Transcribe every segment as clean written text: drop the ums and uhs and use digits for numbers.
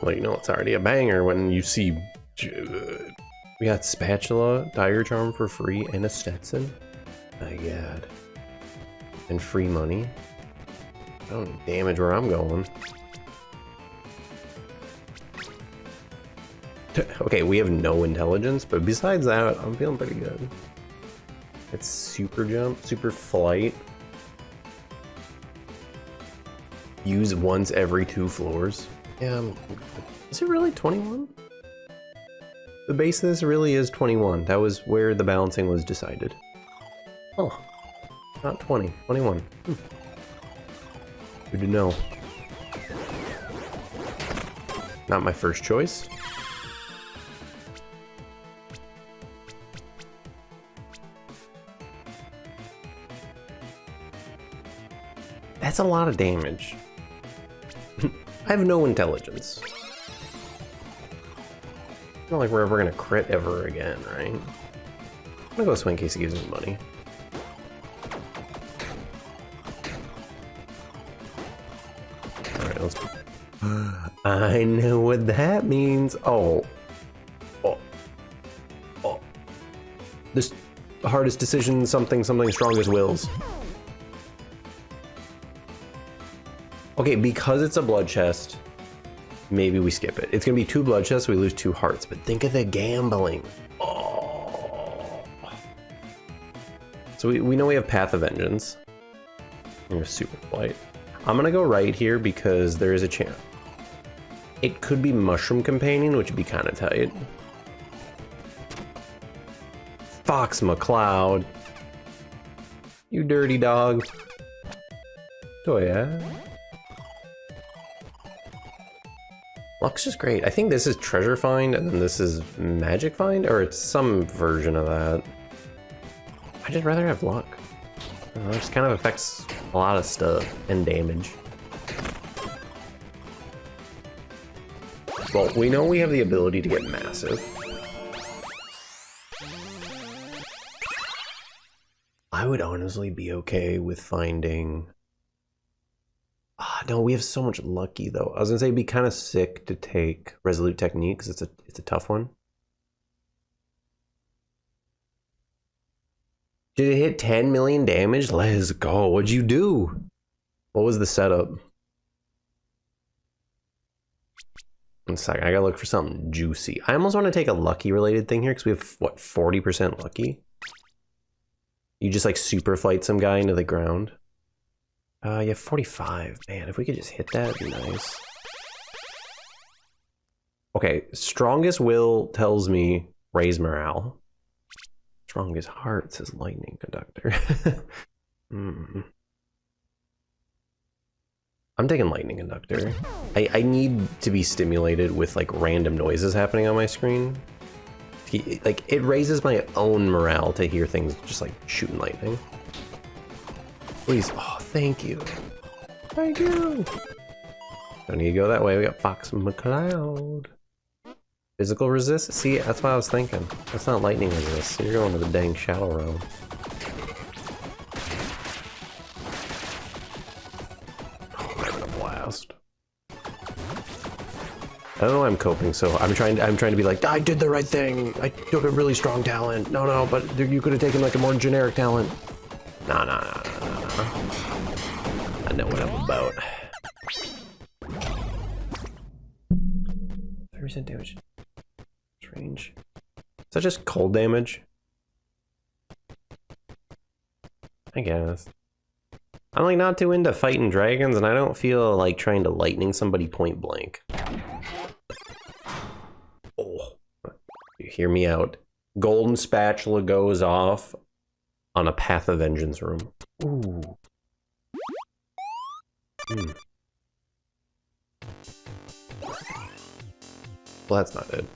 Well, you know it's already a banger when you see... We got Spatula, Tiger Charm for free, and a Stetson. My god. And free money. I don't need damage where I'm going. Okay, we have no intelligence, but besides that, I'm feeling pretty good. It's super jump, super flight. Use once every 2 floors. Yeah, is it really 21? The base of this really is 21. That was where the balancing was decided. Oh, not 20, 21. Good to know. Not my first choice. That's a lot of damage. I have no intelligence. It's not like we're ever gonna crit ever again, right? I'm gonna go swing in case he gives me money. Alright, let's... I know what that means. Oh. This hardest decision, something strongest wills. Okay, because it's a blood chest, maybe we skip it. It's gonna be 2 blood chests, we lose 2 hearts, but think of the gambling. Oh. So we know we have Path of Vengeance. We're super flight. I'm gonna go right here because there is a chance. It could be Mushroom Companion, which would be kind of tight. Fox McCloud. You dirty dog. Oh yeah. Luck's just great. I think this is Treasure Find and then this is Magic Find, or it's some version of that. I'd just rather have luck. I don't know, it just kind of affects a lot of stuff and damage. Well, we know we have the ability to get massive. I would honestly be okay with finding... no, we have so much lucky though. I was gonna say it'd be kind of sick to take Resolute Technique because it's a tough one. Did it hit 10 million damage? Let's go. What'd you do? What was the setup? 1 second, I gotta look for something juicy. I almost want to take a lucky related thing here because we have what, 40% lucky? You just like super fight some guy into the ground. Yeah, 45. Man, if we could just hit that, it'd be nice. Okay, strongest will tells me raise morale. Strongest heart says lightning conductor. I'm taking lightning conductor. I need to be stimulated with like random noises happening on my screen. Like it raises my own morale to hear things just like shooting lightning. Please. Oh, thank you. Thank you. Don't need to go that way. We got Fox McCloud. Physical resist? See, that's what I was thinking. That's not lightning resist. So you're going to the dang Shadow Realm. Oh, I'm having a blast. I don't know why I'm coping, so I'm trying to be like, I did the right thing. I took a really strong talent. No, but you could have taken like a more generic talent. Nah. I know what I'm about. 30% damage. Range. Is that just cold damage? I guess. I'm like not too into fighting dragons, and I don't feel like trying to lightning somebody point blank. Oh, you hear me out. Golden Spatula goes off on a Path of Vengeance room. Ooh. Well, that's not it.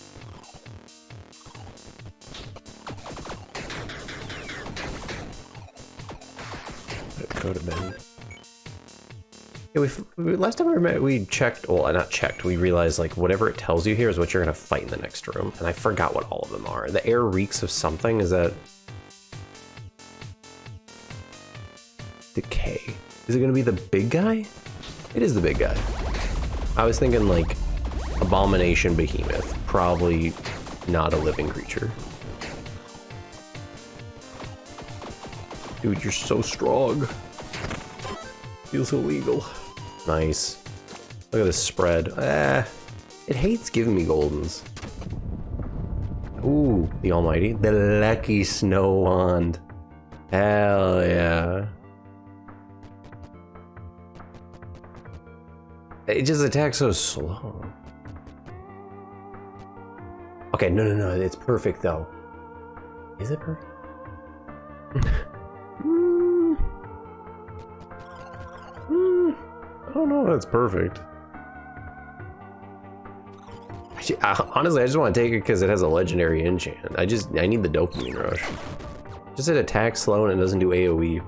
It could have been. Yeah, last time we met, we checked. Well, not checked. We realized like whatever it tells you here is what you're gonna fight in the next room, and I forgot what all of them are. The air reeks of something. Is that decay? Is it gonna be the big guy? It is the big guy. I was thinking like Abomination Behemoth. Probably not a living creature. Dude, you're so strong. Feels illegal. Nice. Look at this spread. It hates giving me goldens. Ooh, the almighty. The lucky snow wand. Hell yeah. It just attacks so slow. Okay, no, it's perfect though. Is it perfect? I don't know if that's perfect. Honestly, I just want to take it because it has a legendary enchant. I need the dopamine rush. Just it attacks slow and it doesn't do AoE.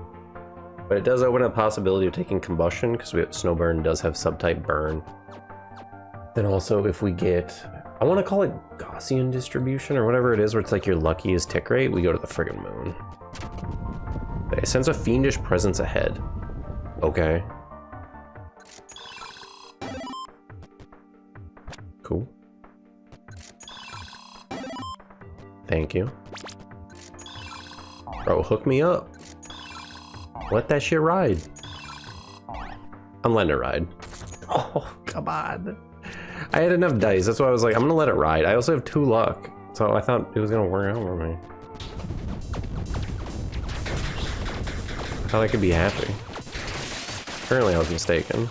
But it does open up the possibility of taking combustion because Snowburn does have subtype burn. Then also if we get, I want to call it Gaussian distribution or whatever it is, where it's like your luckiest tick rate, we go to the friggin' moon. Okay, sense a fiendish presence ahead. Okay. Cool. Thank you. Bro, hook me up. Let that shit ride. I'm letting it ride. Oh, come on. I had enough dice, that's why I was like, I'm gonna let it ride. I also have 2 luck, so I thought it was gonna work out for me. I thought I could be happy. Apparently I was mistaken.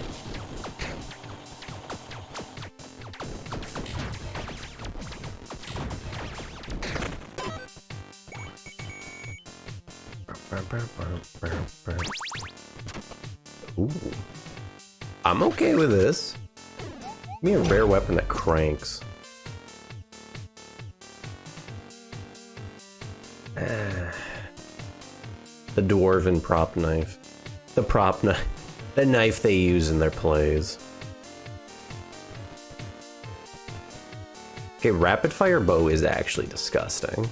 Ooh. I'm okay with this. Give me a rare weapon that cranks. The dwarven prop knife. The prop knife. The knife they use in their plays. Okay, rapid fire bow is actually disgusting.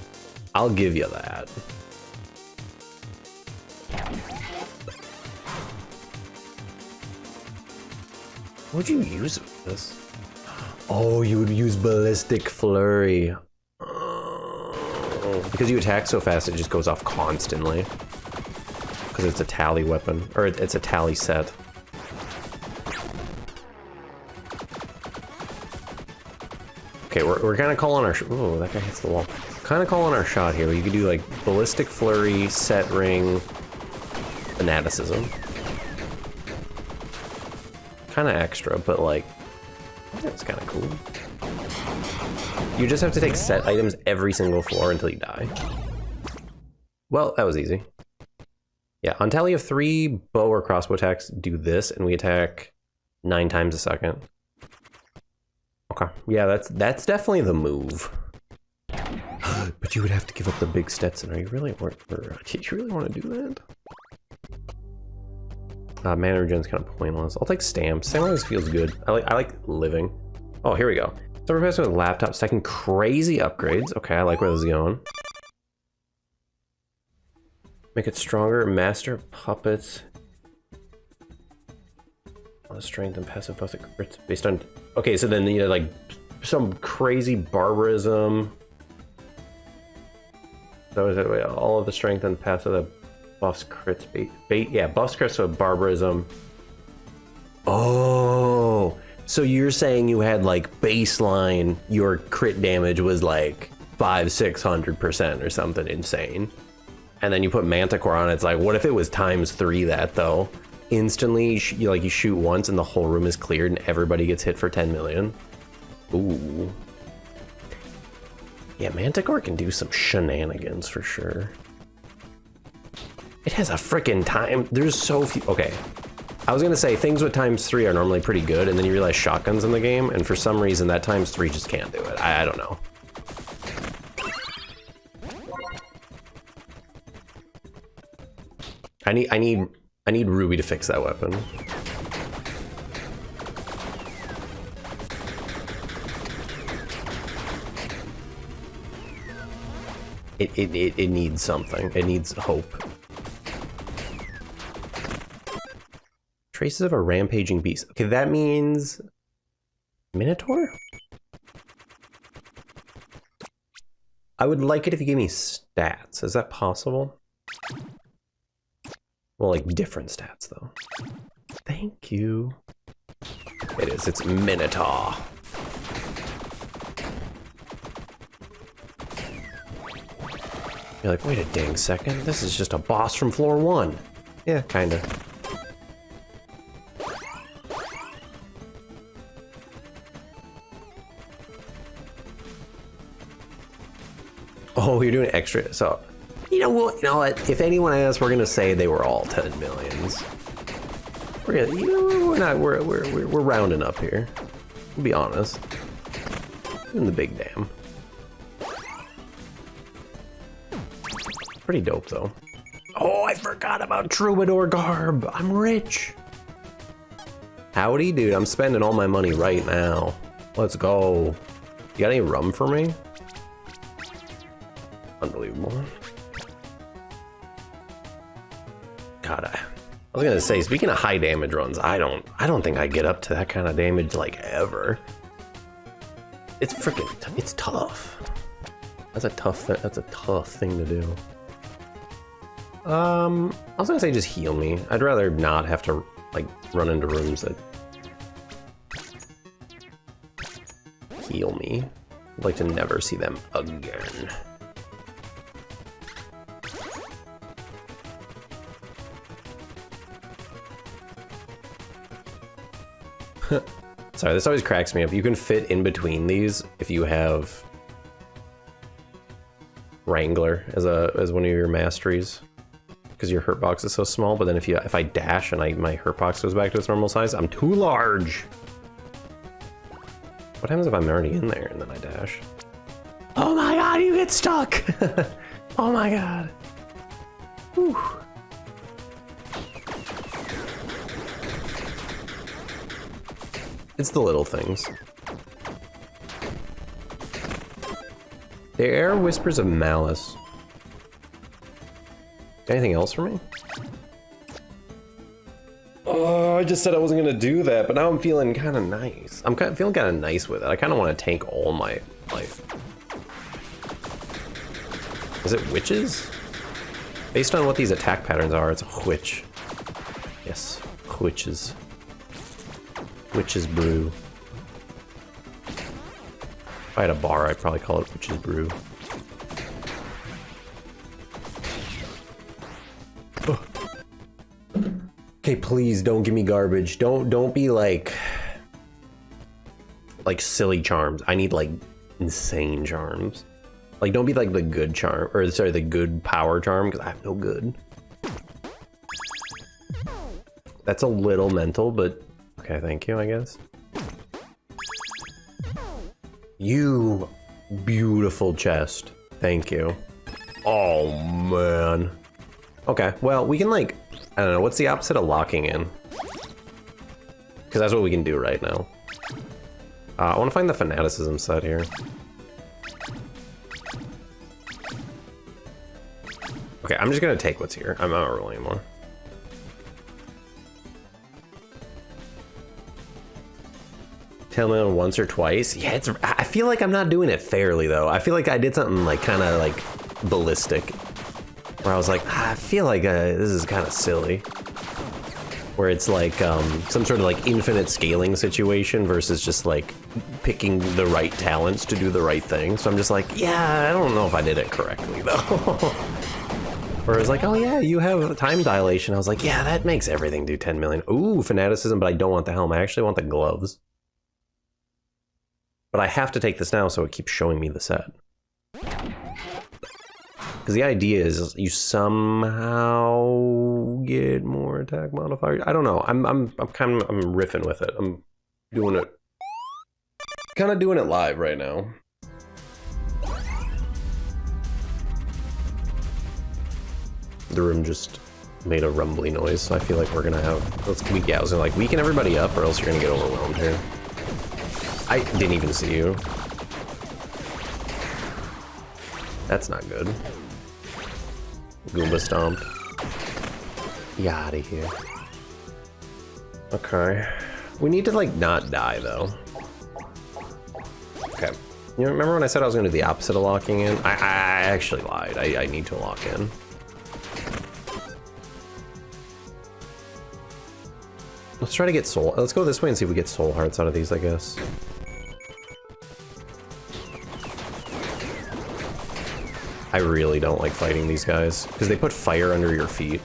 I'll give you that. What'd you use with this? Oh, you would use Ballistic Flurry. Oh, because you attack so fast, it just goes off constantly. Because it's a tally weapon, or it's a tally set. Okay, we're kind of calling our. Oh, that guy hits the wall. Kind of calling our shot here. You could do like Ballistic Flurry, Set Ring, Fanaticism. Kind of extra, but like, that's kind of cool. You just have to take set items every single floor until you die. Well, that was easy. Yeah, on tally of 3 bow or crossbow attacks, do this, and we attack 9 times a second. Okay, yeah, that's definitely the move. But you would have to give up the big Stetson. Are you really do you really want to do that? Mana regen's kind of pointless. I'll take stamps. Stamp always feels good. I like living. Oh, here we go. So we're passing with laptop, second crazy upgrades. Okay, I like where this is going. Make it stronger. Master puppets. Strength and passive buff that crits based on. Okay, so then you know like some crazy barbarism. So is it all of the strength and passive that buffs crits bait? Yeah, buffs crits with barbarism. Oh, so you're saying you had like baseline, your crit damage was like 500-600% or something insane, and then you put Manticore on it. It's like, what if it was ×3 that though? Instantly, you shoot once and the whole room is cleared and everybody gets hit for 10 million. Ooh. Yeah, Manticore can do some shenanigans for sure. It has a freaking time. There's so few. Okay. I was gonna say things with ×3 are normally pretty good, and then you realize shotguns in the game, and for some reason that ×3 just can't do it. I don't know. I need Ruby to fix that weapon. It needs something. It needs hope. Traces of a rampaging beast. Okay, that means Minotaur? I would like it if you gave me stats. Is that possible? Well, like different stats though. Thank you. It is, it's Minotaur. You're like, wait a dang second, this is just a boss from floor 1. Yeah, kinda. Oh, you're doing extra, so... You know what, if anyone asks, we're gonna say they were all 10 millions. We're gonna, we're rounding up here. We'll be honest. Doing the big damn. Pretty dope though. Oh, I forgot about Troubadour Garb. I'm rich. Howdy, dude. I'm spending all my money right now. Let's go. You got any rum for me? Unbelievable. God, I was gonna say, speaking of high damage runs, I don't think I get up to that kind of damage like ever. It's freaking, it's tough. That's a tough thing to do. I was gonna say just heal me. I'd rather not have to like run into rooms that heal me. I'd like to never see them again. Sorry, this always cracks me up. You can fit in between these if you have Wrangler as one of your masteries, because your hurt box is so small. But then if I dash and my hurt box goes back to its normal size, I'm too large. What happens if I'm already in there and then I dash? Oh my god, you get stuck! Oh my god. Whew. It's the little things. The air whispers of malice. Anything else for me? Oh, I just said I wasn't gonna do that, but now I'm feeling kind of nice. I'm feeling kind of nice with it. I kind of want to tank all my life. Is it witches? Based on what these attack patterns are, it's a witch. Yes, witches. Witch's Brew. If I had a bar, I'd probably call it Witch's Brew. Okay, please don't give me garbage. Don't be like silly charms. I need like insane charms. Like don't be like the good charm, or sorry, the good power charm, because I have no good. That's a little mental, but okay, thank you, I guess. You beautiful chest. Thank you. Oh, man. Okay, well, we can, like, I don't know, what's the opposite of locking in? Because that's what we can do right now. I want to find the fanaticism set here. Okay, I'm just going to take what's here. I'm not rolling anymore. Tell me on once or twice. Yeah, I feel like I'm not doing it fairly though. I feel like I did something like kind of like ballistic, where I was like, I feel like this is kind of silly. Where it's like some sort of like infinite scaling situation versus just like picking the right talents to do the right thing. So I'm just like, yeah, I don't know if I did it correctly though. Where it's like, oh yeah, you have time dilation. I was like, yeah, that makes everything do 10 million. Ooh, fanaticism, but I don't want the helm. I actually want the gloves. But I have to take this now so it keeps showing me the set. Because the idea is you somehow get more attack modifiers. I don't know. I'm riffing with it. I'm doing it. Kind of doing it live right now. The room just made a rumbly noise, so I feel like we're gonna have. Yeah, I was like, weaken everybody up, or else you're gonna get overwhelmed here. I didn't even see you. That's not good. Goomba Stomp. Get out of here. Okay. We need to, like, not die, though. Okay. You remember when I said I was going to do the opposite of locking in? I actually lied. I need to lock in. Let's try to get soul. Let's go this way and see if we get soul hearts out of these, I guess. I really don't like fighting these guys because they put fire under your feet.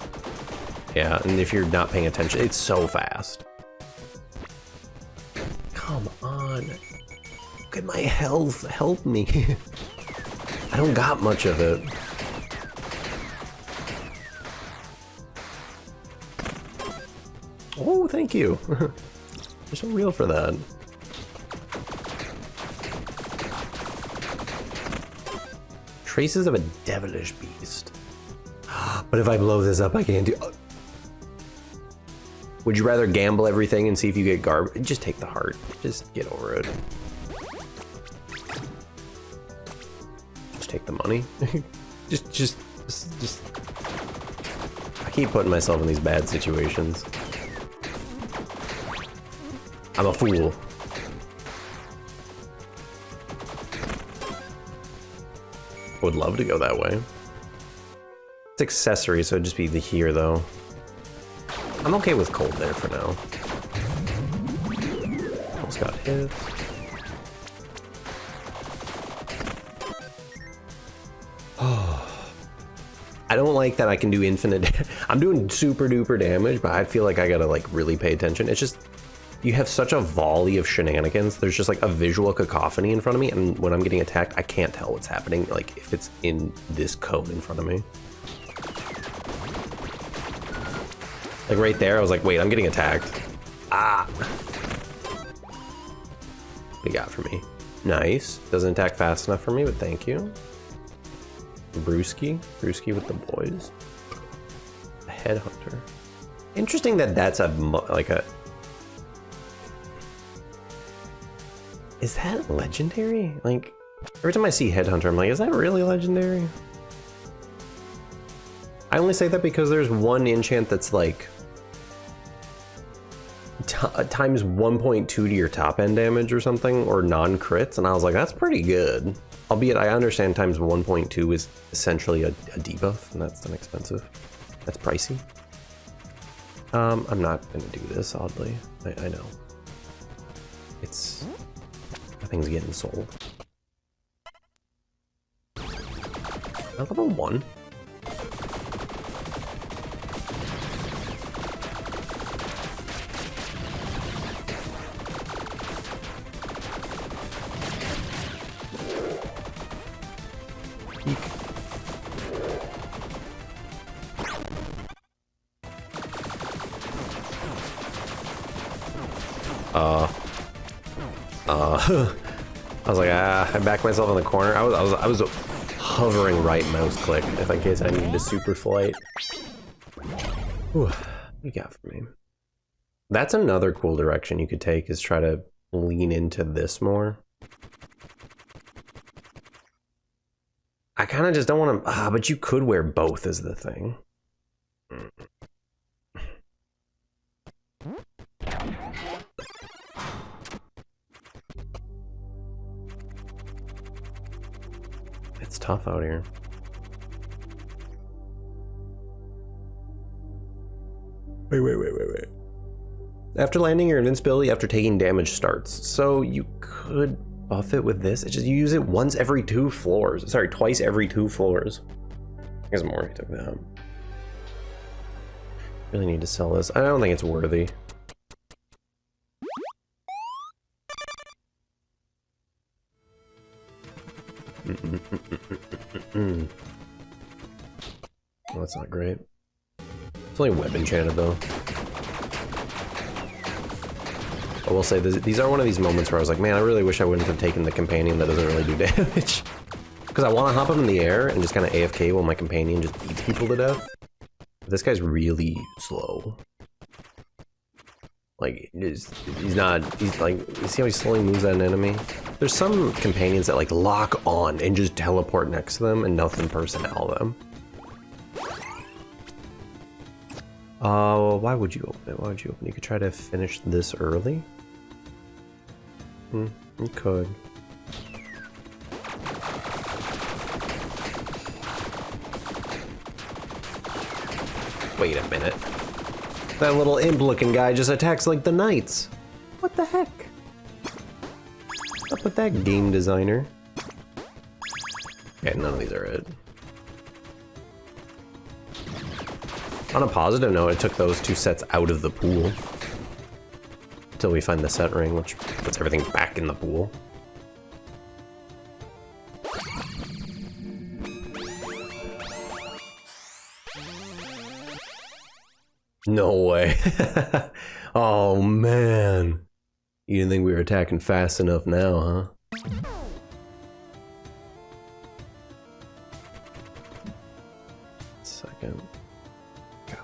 Yeah, and if you're not paying attention, it's so fast. Come on. Look at my health. Help me. I don't got much of it. Oh, thank you. You're so real for that. Traces of a devilish beast. But if I blow this up, I can't do... Would you rather gamble everything and see if you get garbage? Just take the heart. Just get over it. Just take the money. just... I keep putting myself in these bad situations. I'm a fool. Would love to go that way. It's accessory, so it'd just be the here though. I'm okay with cold there for now. Almost got hit. Oh. I don't like that I can do infinite. I'm doing super duper damage, but I feel like I gotta like really pay attention. It's just, you have such a volley of shenanigans. There's just like a visual cacophony in front of me, and when I'm getting attacked, I can't tell what's happening, like if it's in this cone in front of me. Like right there, I was like, wait, I'm getting attacked. Ah! What do you got for me? Nice. Doesn't attack fast enough for me, but thank you. Brewski. Brewski with the boys. A headhunter. Interesting that that's a, like a... Is that legendary? Like, every time I see Headhunter, I'm like, is that really legendary? I only say that because there's one enchant that's like times 1.2 to your top end damage or something, or non-crits, and I was like, that's pretty good. Albeit I understand times 1.2 is essentially a debuff, and that's inexpensive. That's pricey. I'm not gonna do this, oddly. I know. It's... Nothing's getting sold. Level 1. Eek. I was like, I backed myself in the corner. I was hovering right mouse click if in case I needed a super flight. Whew, what you got for me? That's another cool direction you could take, is try to lean into this more. I kind of just don't want to, but you could wear both is the thing. It's tough out here. Wait. After landing, your invincibility after taking damage starts. So you could buff it with this. It's just you use it once every 2 floors. Sorry, twice every 2 floors. I guess more if you took that. Really need to sell this. I don't think it's worthy. Well, that's not great. It's only web enchanted though. I will say these are one of these moments where I was like, man, I really wish I wouldn't have taken the companion that doesn't really do damage. Because I want to hop up in the air and just kind of AFK while my companion just beats people to death. But this guy's really slow. Like, he's like, you see how he slowly moves at an enemy? There's some companions that like lock on and just teleport next to them and nothing personnel them. Why would you open it? Why would you open it? You could try to finish this early. You could. Wait a minute. That little imp-looking guy just attacks like the knights. What the heck? What's up with that, game designer? Okay, none of these are it. On a positive note, I took those 2 sets out of the pool. Until we find the set ring, which puts everything back in the pool. No way. Oh man. You didn't think we were attacking fast enough now, huh? Second. Okay.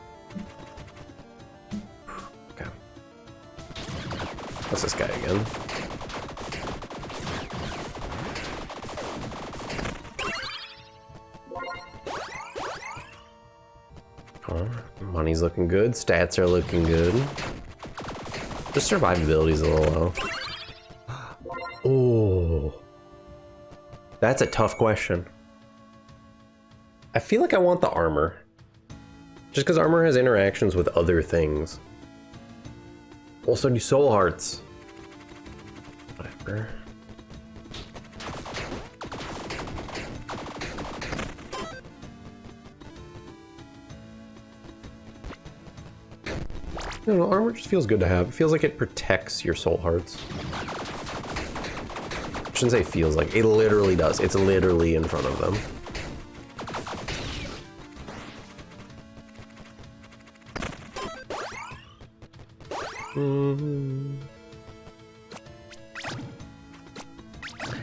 Okay. What's this guy again? Money's looking good, stats are looking good. Just survivability's a little low. Oh. That's a tough question. I feel like I want the armor. Just because armor has interactions with other things. Also do soul hearts. Whatever. I don't know, armor just feels good to have. It feels like it protects your soul hearts. I shouldn't say feels like, it literally does. It's literally in front of them.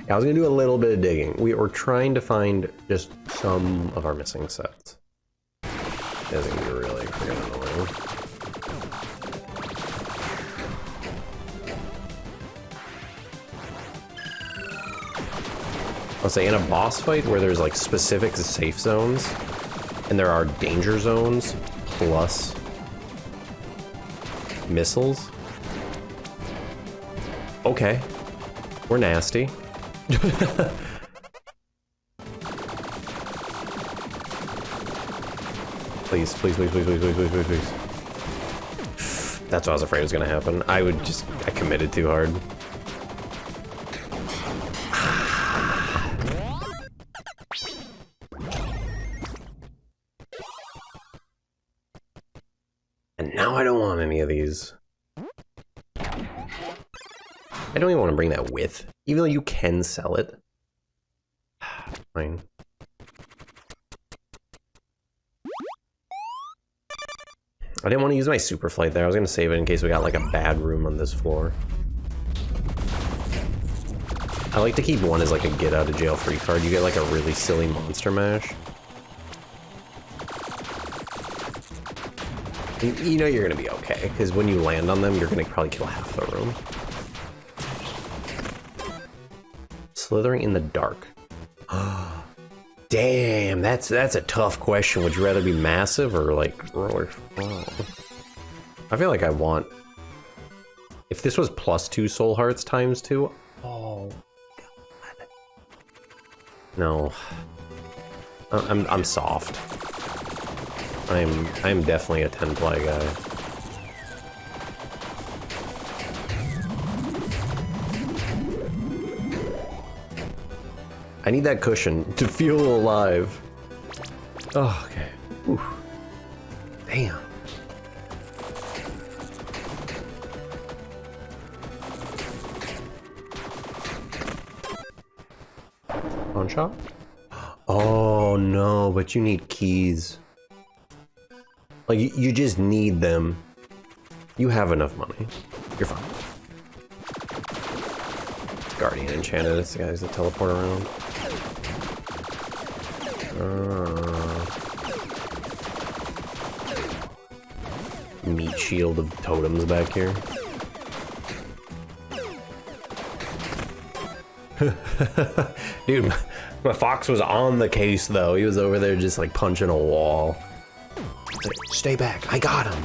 Yeah, I was gonna do a little bit of digging. We were trying to find just some of our missing sets. That's gonna be really freaking annoying. I'll say in a boss fight where there's like specific safe zones and there are danger zones plus missiles. Okay. We're nasty. Please, please, please, please, please, please, please, please, please. That's what I was afraid was gonna happen. I committed too hard. And now I don't want any of these. I don't even want to bring that with, even though you can sell it. Fine. I didn't want to use my super flight there. I was going to save it in case we got like a bad room on this floor. I like to keep one as like a get out of jail free card. You get like a really silly monster mash. You know you're going to be okay, because when you land on them, you're going to probably kill half the room. Slithering in the dark. Damn, that's a tough question. Would you rather be massive or like roller? Oh. I feel like I want. If this was +2 soul hearts times 2. Oh God. No. I'm soft. I'm definitely a 10 play guy. I need that cushion to feel alive. Oh, okay. Oof. Damn. Pawn shop? Oh no, but you need keys. Like, you just need them. You have enough money. You're fine. Guardian enchanted. This guy's a teleport around. Meat shield of totems back here. Dude, my fox was on the case though. He was over there just like punching a wall. Like, stay back, I got him.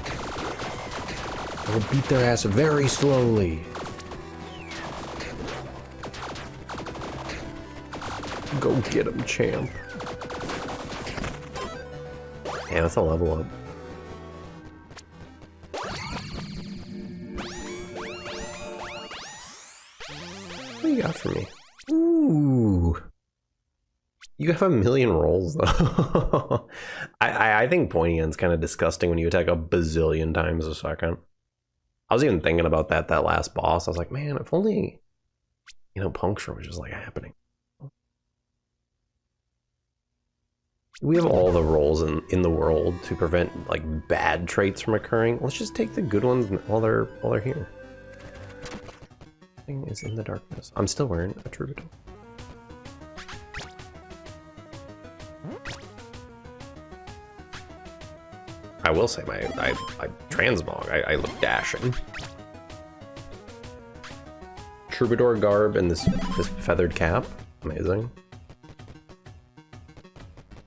I will beat their ass very slowly. Go get him, champ. Yeah, that's a level up. What do you got for me? Ooh. You have a million rolls though. I think pointy end's kind of disgusting when you attack a bazillion times a second. I was even thinking about that last boss. I was like, man, if only, you know, puncture was just like happening. We have all the rolls in the world to prevent like bad traits from occurring. Let's just take the good ones while they're here. Thing is in the darkness. I'm still wearing a troubadour. I will say my transmog. I look dashing. Troubadour garb and this feathered cap. Amazing.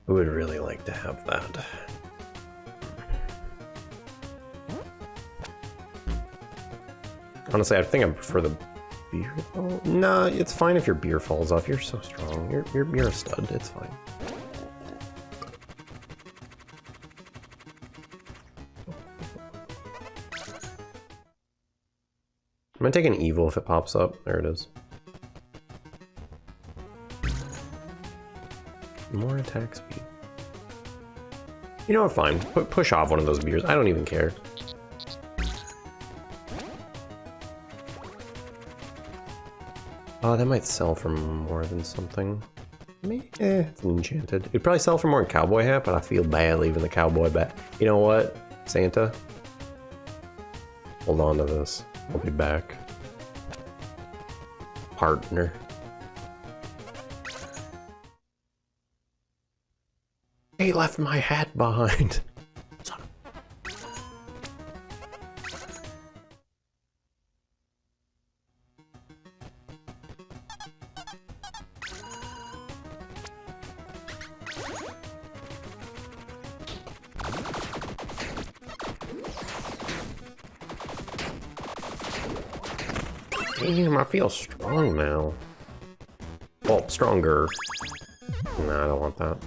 I would really like to have that. Honestly, I think I prefer the beer. Oh, nah, it's fine if your beer falls off. You're so strong. You're a stud. It's fine. I'm gonna take an evil if it pops up. There it is. More attack speed. You know what, fine. Push off one of those beers. I don't even care. Oh, that might sell for more than something. Maybe, it's enchanted. It'd probably sell for more than cowboy hat, but I feel bad leaving the cowboy back. You know what, Santa? Hold on to this. I'll be back. Partner. He left my hat behind. Son of... Damn, I feel strong now. Well, stronger. Nah, I don't want that.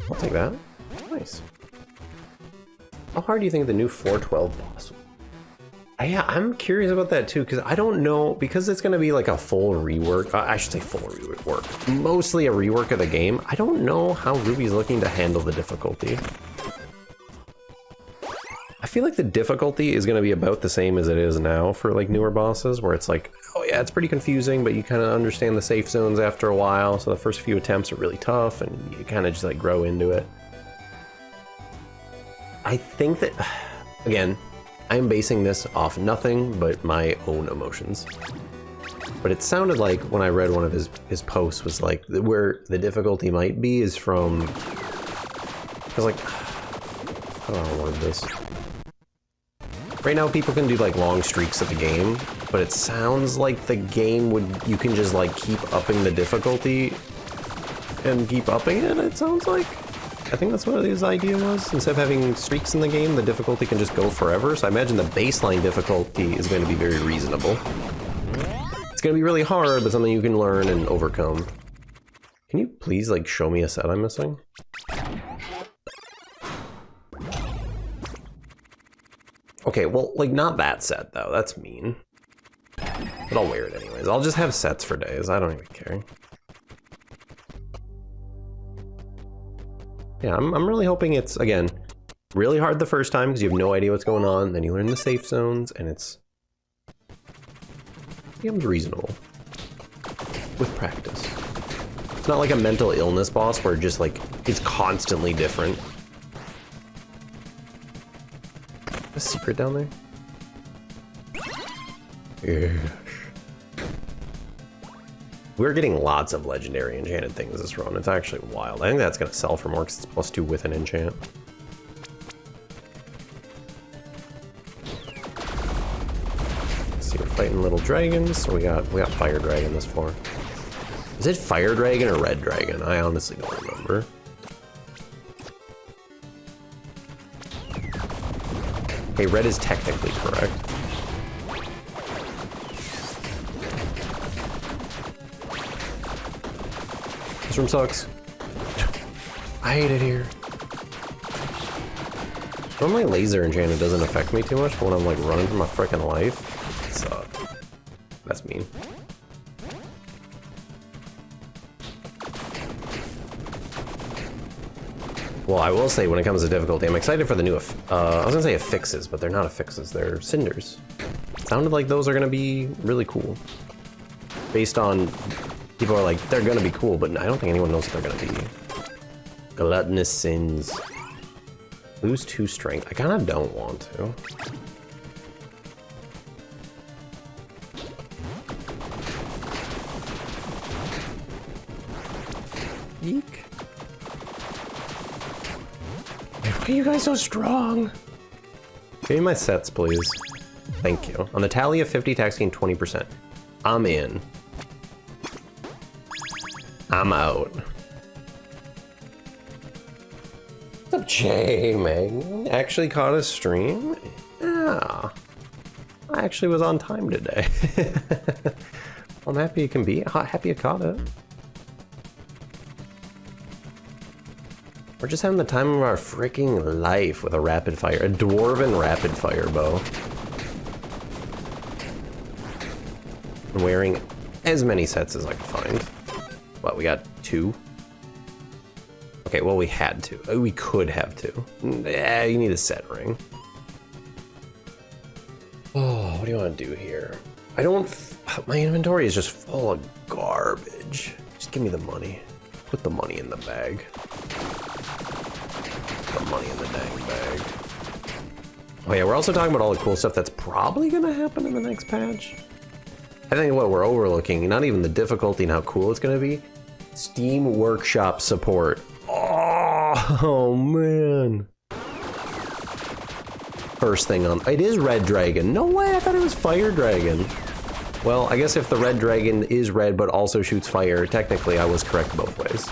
I'll take that. Nice. How hard do you think the new 412 boss? Yeah, I'm curious about that too, because I don't know, because it's going to be like a full rework. I should say full rework. Mostly a rework of the game. I don't know how Ruby's looking to handle the difficulty. I feel like the difficulty is going to be about the same as it is now for like newer bosses, where it's like, oh yeah, it's pretty confusing, but you kind of understand the safe zones after a while. So the first few attempts are really tough and you kind of just like grow into it. I think that, again, I'm basing this off nothing but my own emotions. But it sounded like when I read one of his posts was like, where the difficulty might be is from, I was like, I don't know what is this. Right now people can do like long streaks of the game, but it sounds like the game you can just like keep upping the difficulty and keep upping it sounds like. I think that's what his idea was. Instead of having streaks in the game, the difficulty can just go forever. So I imagine the baseline difficulty is going to be very reasonable. It's going to be really hard, but something you can learn and overcome. Can you please like show me a set I'm missing? Okay, well, like, not that set, though. That's mean. But I'll wear it anyways. I'll just have sets for days. I don't even care. Yeah, I'm really hoping it's, again, really hard the first time because you have no idea what's going on. Then you learn the safe zones, and it becomes reasonable. With practice. It's not like a mental illness boss where just, like, it's constantly different. A secret down there? Yeah. We're getting lots of legendary enchanted things this run. It's actually wild. I think that's gonna sell for more because it's +2 with an enchant. Let's see, we're fighting little dragons. So we got fire dragon this floor. Is it fire dragon or red dragon? I honestly don't remember. Okay, red is technically correct. This room sucks. I hate it here. Normally laser enchanted doesn't affect me too much, but when I'm like running for my freaking life, it sucks. That's mean. Well, I will say when it comes to difficulty, I'm excited for the new, I was gonna say affixes, but they're not affixes, they're cinders. Sounded like those are gonna be really cool. Based on, people are like, they're gonna be cool, but I don't think anyone knows what they're gonna be. Gluttonous sins. Lose 2 strength. I kinda don't want to. Yeek. Why are you guys so strong? Give me my sets, please. Thank you. On the tally of 50, tax gain 20%. I'm in. I'm out. What's up, J-Meg? Actually caught a stream? Yeah. I actually was on time today. I'm happy you can be. Happy you caught it. We're just having the time of our freaking life with a rapid fire, a dwarven rapid fire bow. I'm wearing as many sets as I could find. Well, we got 2. Okay, well, we had 2. We could have 2. Yeah, you need a set ring. Oh, what do you want to do here? I don't... My inventory is just full of garbage. Just give me the money. Put the money in the bag. The money in the dang bag. Oh yeah, we're also talking about all the cool stuff that's probably gonna happen in the next patch. I think what we're overlooking, not even the difficulty and how cool it's gonna be, Steam Workshop support. Oh man. First thing on, it is Red Dragon. No way, I thought it was Fire Dragon. Well, I guess if the Red Dragon is red but also shoots fire, technically I was correct both ways.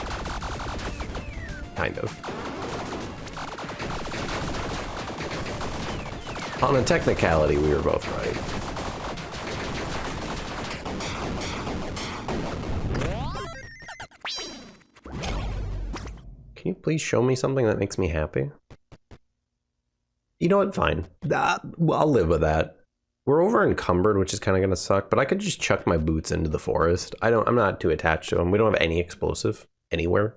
Kind of. On a technicality, we were both right. Can you please show me something that makes me happy? You know what? Fine. I'll live with that. We're over encumbered, which is kind of gonna suck, but I could just chuck my boots into the forest. I'm not too attached to them. We don't have any explosive anywhere.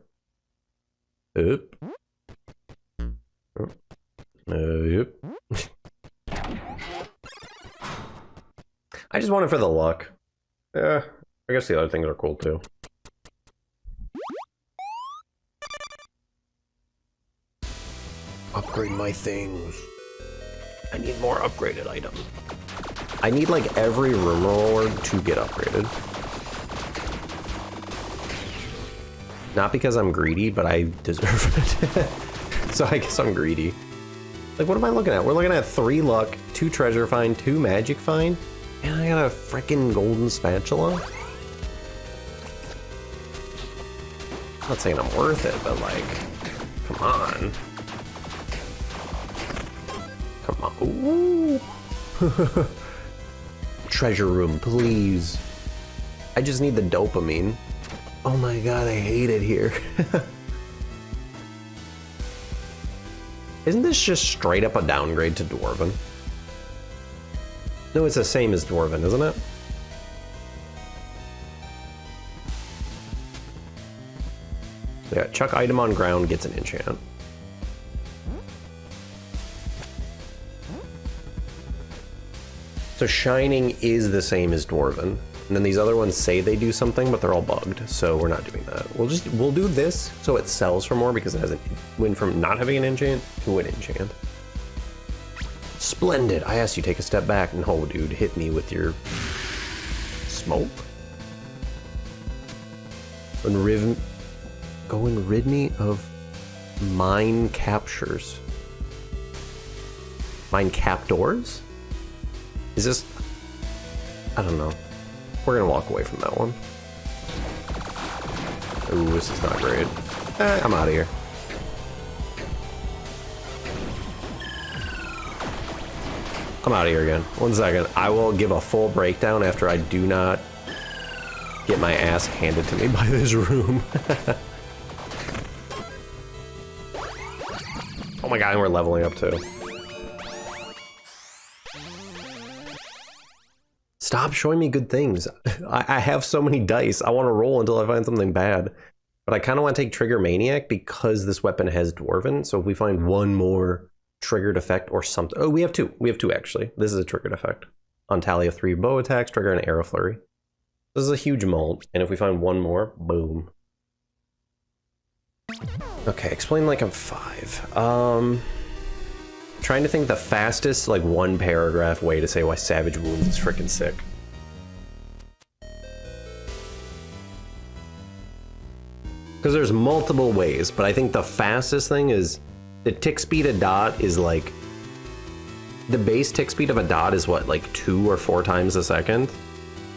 Oop. Oop. I just want it for the luck. Yeah, I guess the other things are cool too. Upgrade my things. I need more upgraded items. I need like every rumor orb to get upgraded. Not because I'm greedy, but I deserve it. So I guess I'm greedy. Like, what am I looking at? We're looking at 3 luck, 2 treasure find, 2 magic find, and I got a freaking golden spatula. I'm not saying I'm worth it, but like, come on. Come on. Ooh. Treasure room, please. I just need the dopamine. Oh my god, I hate it here. Isn't this just straight up a downgrade to Dwarven? No, it's the same as Dwarven, isn't it? Yeah, chuck item on ground gets an enchant. So Shining is the same as Dwarven. And then these other ones say they do something, but they're all bugged, so we're not doing that. We'll do this so it sells for more because it has went from not having an enchant to an enchant. Splendid. I asked you take a step back. No, dude, hit me with your smoke. Go and rid me of mine captures. Mine captors? Is this? I don't know. We're gonna walk away from that one. Ooh, this is not great. I'm out of here. I'm out of here again. 1 second. I will give a full breakdown after I do not get my ass handed to me by this room. Oh my god, and we're leveling up too. Stop showing me good things. I have so many dice. I want to roll until I find something bad. But I kind of want to take Trigger Maniac because this weapon has Dwarven. So if we find one more triggered effect or something. Oh, we have two. We have two, actually. This is a triggered effect. On tally of 3 bow attacks, trigger an arrow flurry. This is a huge mult. And if we find one more, boom. Okay, explain like I'm 5. Trying to think the fastest, like, one paragraph way to say why Savage Wounds is freaking sick. Because there's multiple ways, but I think the fastest thing is the tick speed of dot is like, the base tick speed of a dot is what, like 2 or 4 times a second?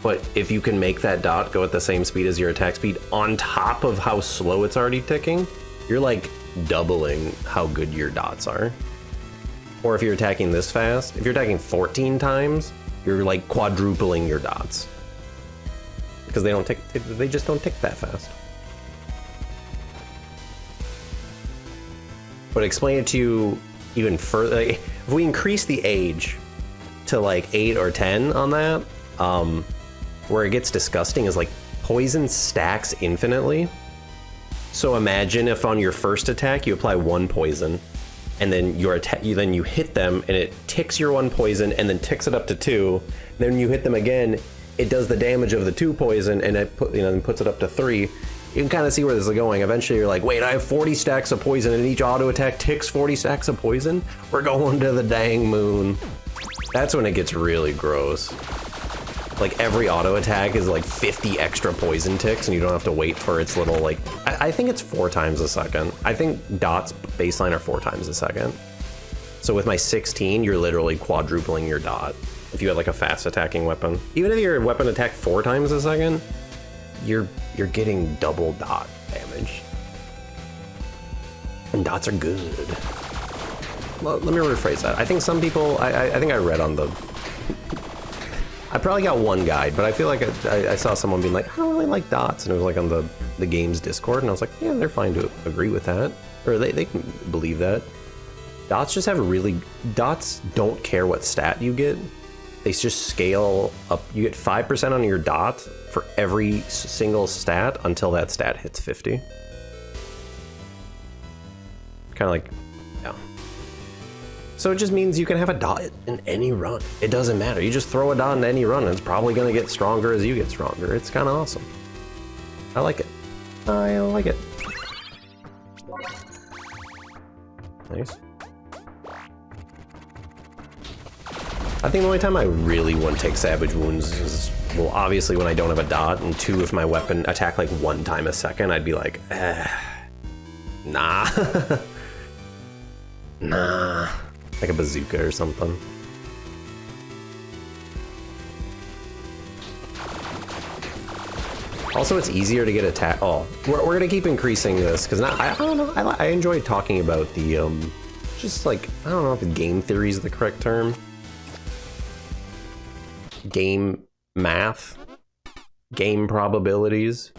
But if you can make that dot go at the same speed as your attack speed on top of how slow it's already ticking, you're like doubling how good your dots are. Or if you're attacking this fast, if you're attacking 14 times, you're like quadrupling your dots. Because they don't tick, they just don't tick that fast. But explain it to you even further. Like, if we increase the age to like 8 or 10 on that, where it gets disgusting is like poison stacks infinitely. So imagine if on your first attack you apply 1 poison, and then you hit them and it ticks your 1 poison and then ticks it up to 2. Then you hit them again, it does the damage of the 2 poison and it then puts it up to 3. You can kind of see where this is going. Eventually you're like, wait, I have 40 stacks of poison and each auto attack ticks 40 stacks of poison? We're going to the dang moon. That's when it gets really gross. Like every auto attack is like 50 extra poison ticks and you don't have to wait for its little like, I think it's 4 times a second. I think dots baseline are 4 times a second. So with my 16, you're literally quadrupling your dot. If you had like a fast attacking weapon. Even if your weapon attacked 4 times a second, you're getting double dot damage. And dots are good. Well, let me rephrase that. I think some people, I think I read on the, I probably got one guide, but I feel like I saw someone being like, I don't really like dots, and it was like on the game's Discord, and I was like, yeah, they're fine to agree with that, or they can believe that. Dots just have dots don't care what stat you get. They just scale up. You get 5% on your dot for every single stat until that stat hits 50. Kind of like, yeah. So it just means you can have a dot in any run. It doesn't matter. You just throw a dot in any run and it's probably going to get stronger as you get stronger. It's kind of awesome. I like it. I like it. Nice. I think the only time I really wouldn't take Savage Wounds is, well, obviously when I don't have a dot, and 2, if my weapon attacked like 1 time a second, I'd be like, nah. Nah. Like a bazooka or something. Also, it's easier to get attack. Oh, we're gonna keep increasing this because I don't know. I enjoy talking about the just like, I don't know if game theory is the correct term. Game math, game probabilities,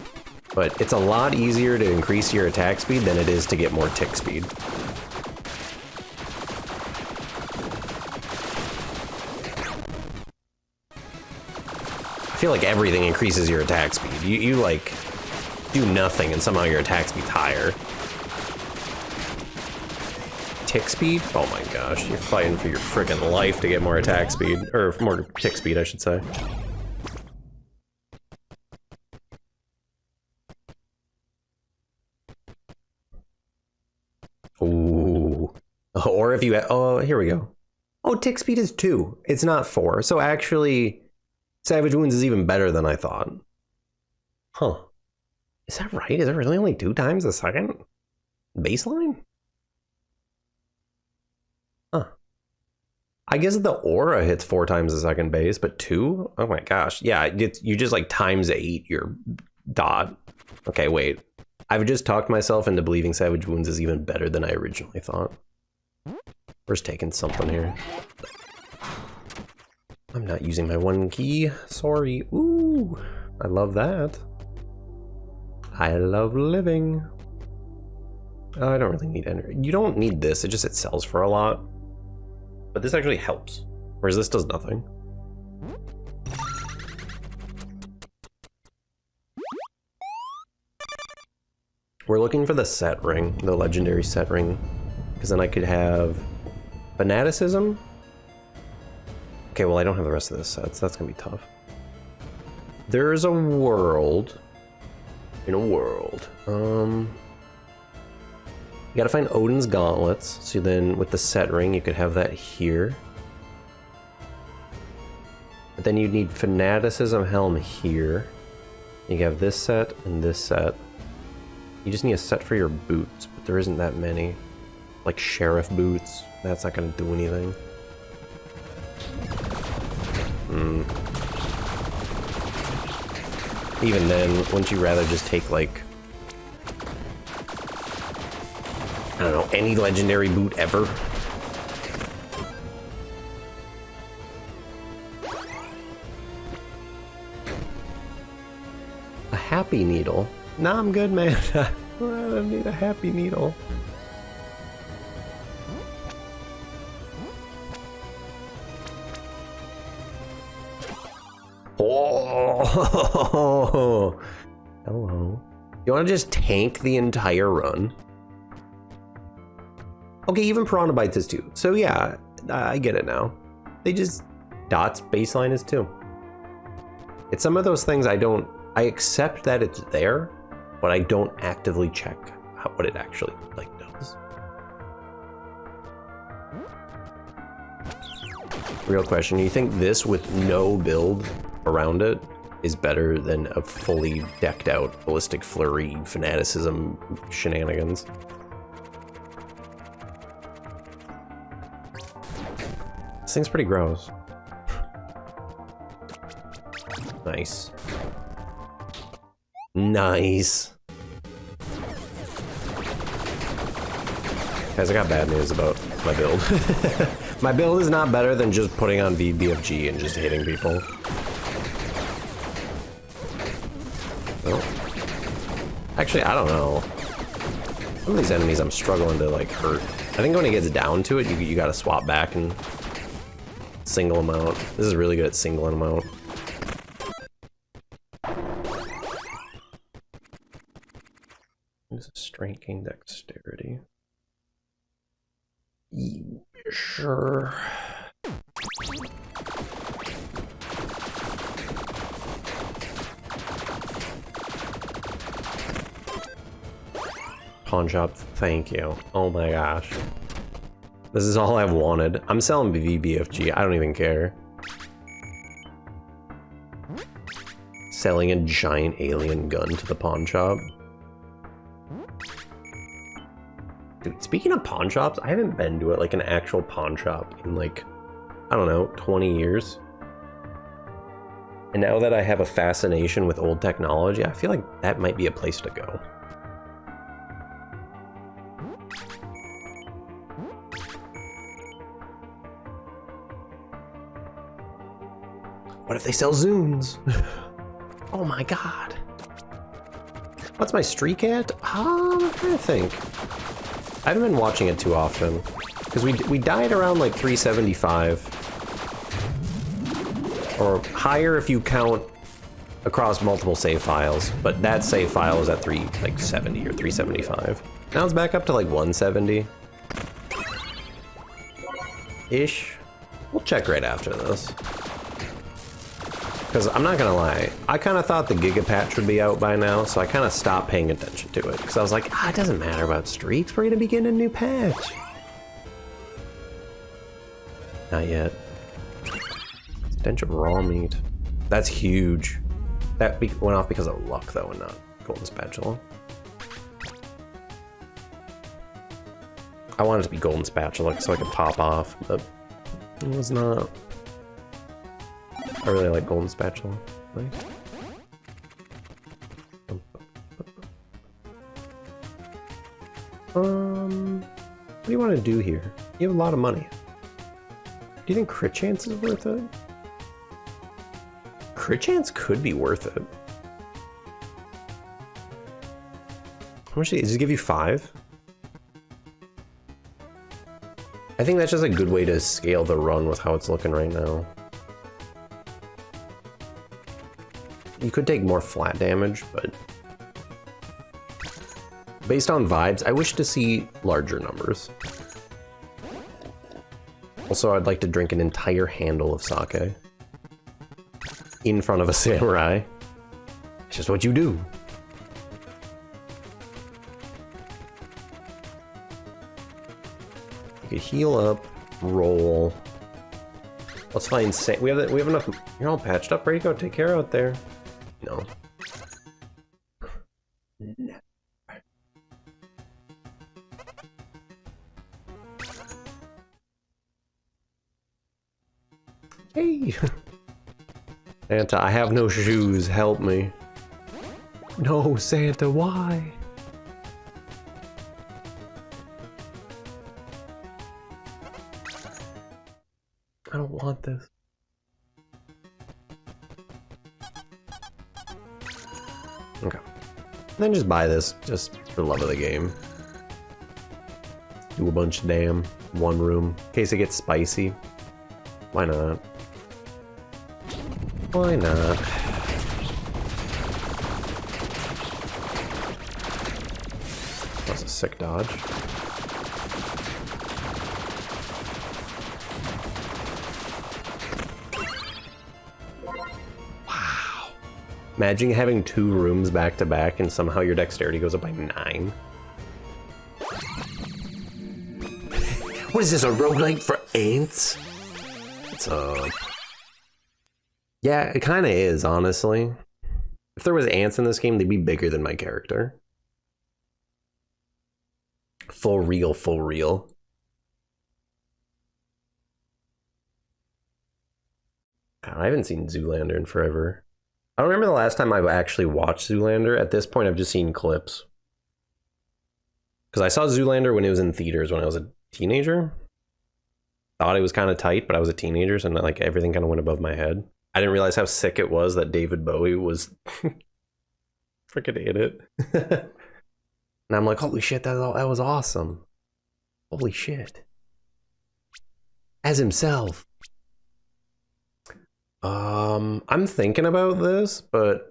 but it's a lot easier to increase your attack speed than it is to get more tick speed. I feel like everything increases your attack speed. You like do nothing and somehow your attack speed's higher. Tick speed? Oh my gosh, you're fighting for your friggin' life to get more attack speed, or more tick speed, I should say. Ooh. Or if you, oh, here we go. Oh, tick speed is 2. It's not 4. So actually, Savage Wounds is even better than I thought. Huh. Is that right? Is it really only 2 times a second? Baseline? Huh. I guess the aura hits 4 times a second base, but 2? Oh my gosh. Yeah, you just like times 8 your dot. Okay, wait. I've just talked myself into believing Savage Wounds is even better than I originally thought. We're just taking something here. I'm not using my 1 key. Sorry. Ooh, I love that. I love living. Oh, I don't really need energy. You don't need this. It sells for a lot. But this actually helps. Whereas this does nothing. We're looking for the set ring, the legendary set ring, because then I could have fanaticism. Okay, well I don't have the rest of the sets. That's gonna be tough. There's a world. In a world. You gotta find Odin's gauntlets. So then with the set ring, you could have that here. But then you'd need fanaticism helm here. You have this set and this set. You just need a set for your boots, but there isn't that many. Like sheriff boots, that's not gonna do anything. Even then, wouldn't you rather just take like, I don't know, any legendary boot ever? A happy needle? Nah, I'm good, man. I don't need a happy needle. Oh, hello. You want to just tank the entire run? Okay, even Piranha Bytes is 2. So yeah, I get it now. They just... Dot's baseline is 2. It's some of those things I accept that it's there, but I don't actively check what it actually like does. Real question, you think this with no build around it is better than a fully decked out Ballistic Flurry fanaticism shenanigans? This thing's pretty gross. Nice. Nice. Guys, I got bad news about my build. My build is not better than just putting on BFG and just hitting people. Well, actually, I don't know. Some of these enemies I'm struggling to like hurt. I think when it gets down to it, you gotta swap back and single them out. This is really good at singling them out. Use a strength gain dexterity. Sure. Pawn shop, thank you. Oh my gosh. This is all I've wanted. I'm selling BFG, I don't even care. Selling a giant alien gun to the pawn shop. Dude, speaking of pawn shops, I haven't been to it like an actual pawn shop in like, I don't know, 20 years. And now that I have a fascination with old technology, I feel like that might be a place to go. What if they sell Zunes? Oh my god. What's my streak at? I'm trying to think. I haven't been watching it too often. Because we died around like 375. Or higher if you count across multiple save files. But that save file is at 370 or 375. Now it's back up to like 170. Ish. We'll check right after this. Because I'm not gonna lie, I kind of thought the Giga Patch would be out by now, so I kind of stopped paying attention to it. Because I was like, it doesn't matter about streaks, we're gonna be getting a new patch. Not yet. Stench of raw meat. That's huge. That went off because of luck though, and not golden spatula. I wanted it to be golden spatula so I could pop off, but it was not. I really like golden spatula. Nice. What do you want to do here? You have a lot of money. Do you think crit chance is worth it? Crit chance could be worth it. How much does it give you 5? I think that's just a good way to scale the run with how it's looking right now. You could take more flat damage, but Based on vibes, I wish to see larger numbers. Also, I'd like to drink an entire handle of sake in front of a samurai. It's just what you do. You could heal up, roll. Let's find we have enough. You're all patched up, ready to go. Take care out there. No. Hey! Santa, I have no shoes, help me. No, Santa, why? I don't want this. Okay. Then just buy this, just for the love of the game. Do a bunch of damn, one room, in case it gets spicy. Why not? Why not? That's a sick dodge. Wow. Imagine having 2 rooms back to back and somehow your dexterity goes up by 9. What is this, a roguelike for ants? What's up? Yeah, it kind of is, honestly. If there was ants in this game, they'd be bigger than my character. Full real, full real. I haven't seen Zoolander in forever. I don't remember the last time I've actually watched Zoolander. At this point, I've just seen clips. Because I saw Zoolander when it was in theaters when I was a teenager. Thought it was kind of tight, but I was a teenager, so like everything kind of went above my head. I didn't realize how sick it was that David Bowie was freaking in it. And I'm like, holy shit, that was awesome. Holy shit. As himself. I'm thinking about this, but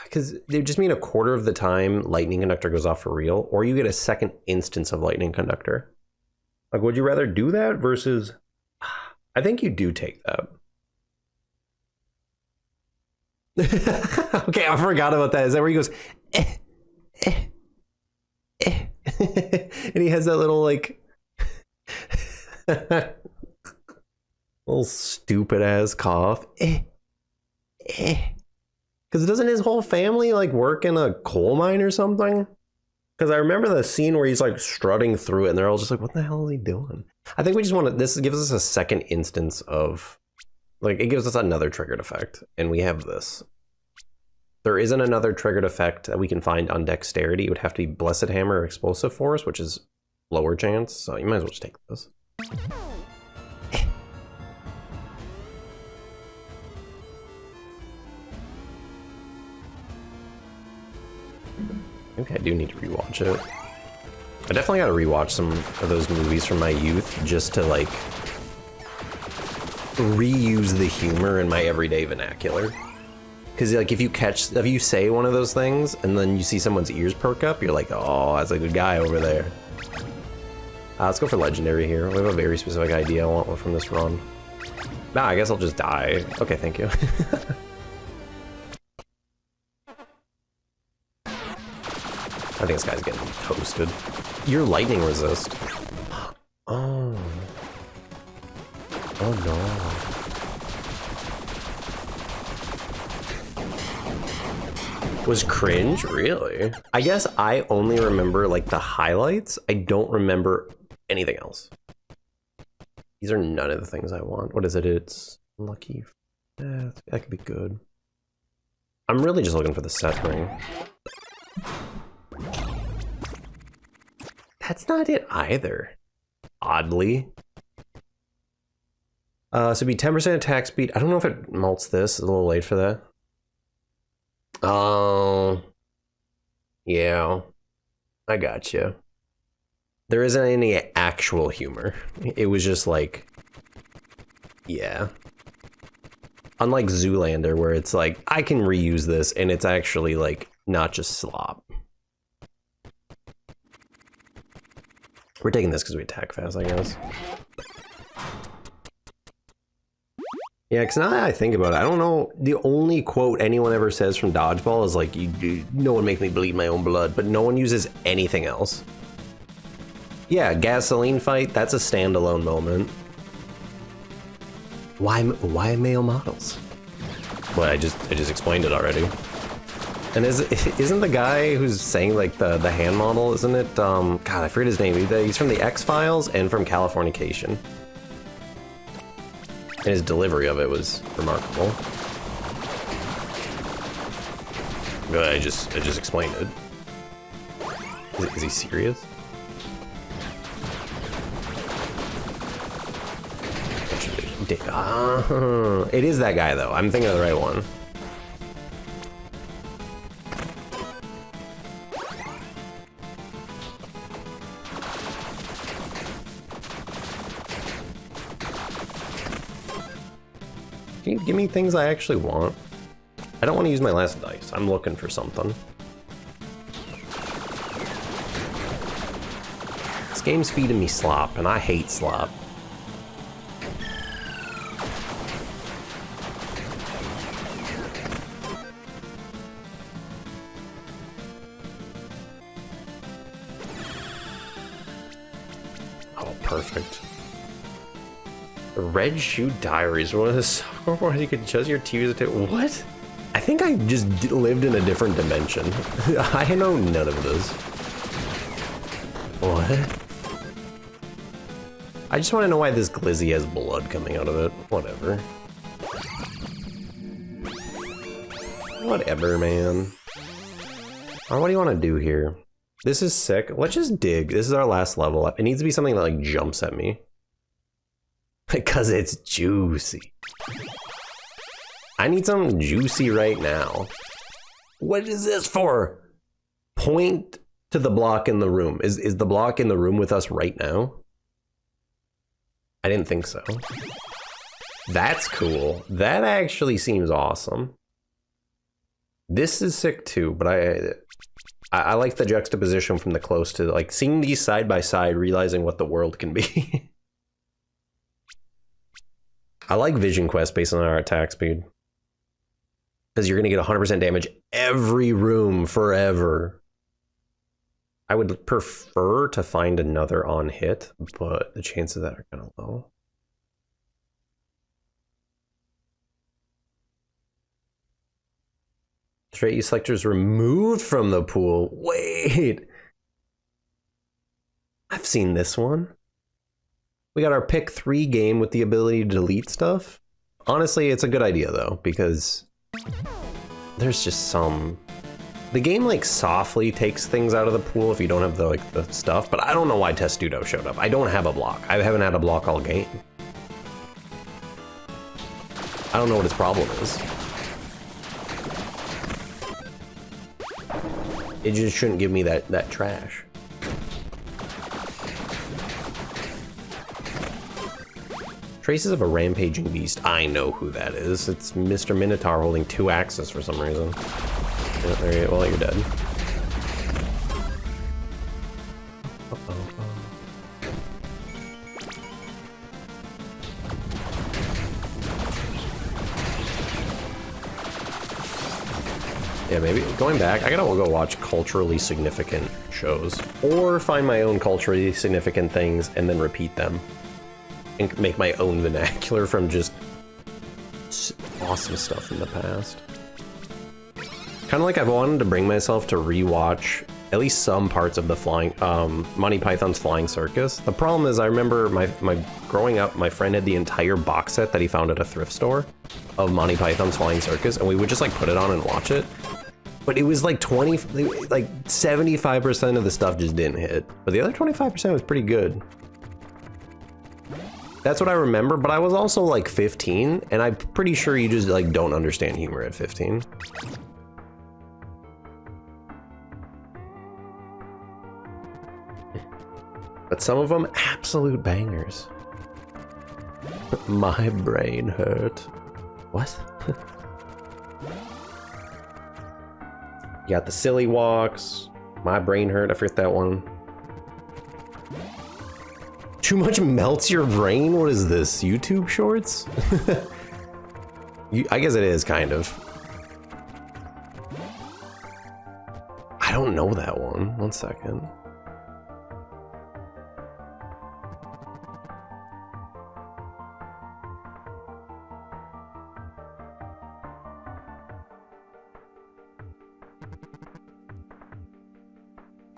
because they just mean a quarter of the time lightning conductor goes off for real, or you get a second instance of lightning conductor. Like, would you rather do that versus? I think you do take that. Okay, I forgot about that. Is that where he goes, eh, eh, eh. And he has that little, like, little stupid ass cough. Eh, eh. Because doesn't his whole family, like, work in a coal mine or something? Because I remember the scene where he's, like, strutting through it, and they're all just like, what the hell is he doing? I think we just want to, this gives us a second instance of, like, it gives us another triggered effect, and we have this. There isn't another triggered effect that we can find on dexterity. It would have to be Blessed Hammer or Explosive Force, which is lower chance, so you might as well just take this. Maybe I do need to rewatch it. I definitely gotta rewatch some of those movies from my youth just to, like, reuse the humor in my everyday vernacular. Because, like, if you say one of those things and then you see someone's ears perk up, you're like, oh, that's a good guy over there. Let's go for legendary here. We have a very specific idea I want one from this run. Nah, I guess I'll just die. Okay, thank you. I think this guy's getting toasted. You're lightning resist. Oh. Oh no. Was cringe? Really? I guess I only remember, like, the highlights. I don't remember anything else. These are none of the things I want. What is it? It's lucky. That could be good. I'm really just looking for the set ring. That's not it either. Oddly. So it'd be 10% attack speed. I don't know if it melts this. It's a little late for that. Oh. Yeah. I gotcha. There isn't any actual humor. It was just like, yeah. Unlike Zoolander, where it's like, I can reuse this, and it's actually, like, not just slop. We're taking this because we attack fast, I guess. Yeah, because now that I think about it, I don't know, the only quote anyone ever says from Dodgeball is like, no one make me bleed my own blood, but no one uses anything else. Yeah, gasoline fight, that's a standalone moment. Why male models? Well, I just explained it already. And isn't the guy who's saying like the hand model, isn't it, God, I forget his name, he's from the X-Files and from Californication. And his delivery of it was remarkable. But I just explained it. Is he serious? It is that guy though. I'm thinking of the right one. Can you give me things I actually want? I don't want to use my last dice. I'm looking for something. This game's feeding me slop, and I hate slop. Oh, perfect. The Red Shoe Diaries. One of the software where you could adjust your TVs to what? I think I just lived in a different dimension. I know none of this. What? I just want to know why this Glizzy has blood coming out of it. Whatever. Whatever, man. Alright, what do you want to do here? This is sick. Let's just dig. This is our last level up. It needs to be something that like jumps at me. Because it's juicy. I need something juicy right now. What is this for? Point to the block in the room. Is the block in the room with us right now? I didn't think so. That's cool. That actually seems awesome. This is sick too, but I like the juxtaposition from the close to like seeing these side by side, realizing what the world can be. I like Vision Quest based on our attack speed. Because you're going to get 100% damage every room forever. I would prefer to find another on hit, but the chances of that are kind of low. Straight use selectors removed from the pool. Wait. I've seen this one. We got our pick 3 game with the ability to delete stuff. Honestly, it's a good idea though, because there's just some... The game like softly takes things out of the pool if you don't have the stuff, but I don't know why Testudo showed up. I don't have a block. I haven't had a block all game. I don't know what his problem is. It just shouldn't give me that trash. Traces of a rampaging beast. I know who that is. It's Mr. Minotaur holding 2 axes for some reason. Yeah, there you go. Well, you're dead. Yeah, maybe going back, I gotta go watch culturally significant shows. Or find my own culturally significant things and then repeat them. And make my own vernacular from just awesome stuff from the past. Kind of like I've wanted to bring myself to rewatch at least some parts of the Monty Python's Flying Circus. The problem is I remember my growing up, my friend had the entire box set that he found at a thrift store of Monty Python's Flying Circus, and we would just like put it on and watch it. But it was like 75% of the stuff just didn't hit, but the other 25% was pretty good. That's what I remember, but I was also like 15, and I'm pretty sure you just like don't understand humor at 15. But some of them, absolute bangers. My brain hurt. What? You got the silly walks. My brain hurt, I forget that one. Too much melts your brain? What is this, YouTube shorts? I guess it is, kind of. I don't know that one. 1 second.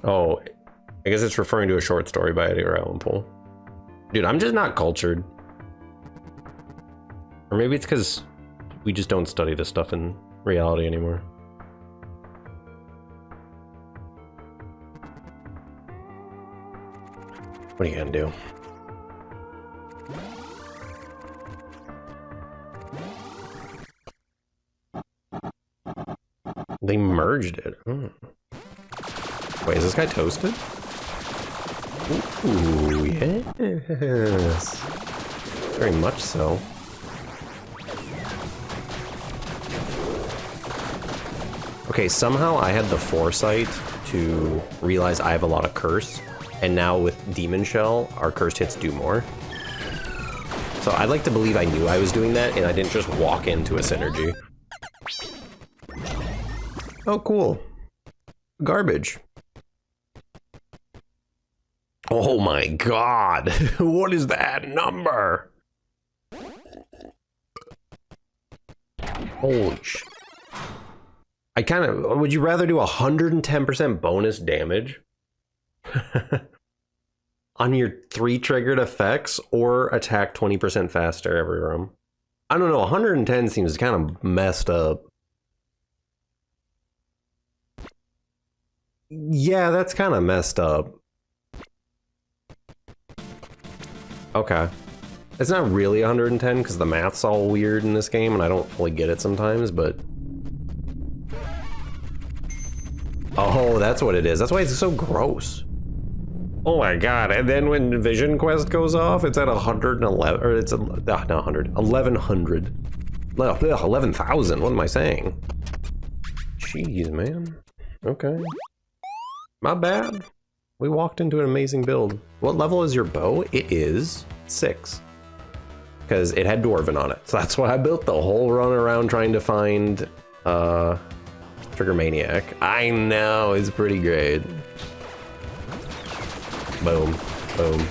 Oh, I guess it's referring to a short story by Edgar Allan Poe. Dude, I'm just not cultured. Or maybe it's because we just don't study this stuff in reality anymore. What are you gonna do? They merged it. Hmm. Wait, is this guy toasted? Ooh, yes. Very much so. Okay, somehow I had the foresight to realize I have a lot of curse, and now with Demon Shell, our cursed hits do more. So I'd like to believe I knew I was doing that, and I didn't just walk into a synergy. Oh, cool. Garbage. Oh my god, what is that number? Holy sh... I kind of... Would you rather do 110% bonus damage on your 3 triggered effects or attack 20% faster every room? I don't know, 110 seems kind of messed up. Yeah, that's kind of messed up. Okay. It's not really 110 because the math's all weird in this game and I don't fully get it sometimes, but... Oh, that's what it is. That's why it's so gross. Oh my god, and then when Vision Quest goes off, it's at 111, or it's, not 100, 1100. 11,000, what am I saying? Jeez, man. Okay. My bad. We walked into an amazing build. What level is your bow? It is 6. Because it had Dwarven on it. So that's why I built the whole run around trying to find Trigger Maniac. I know, it's pretty great. Boom, boom.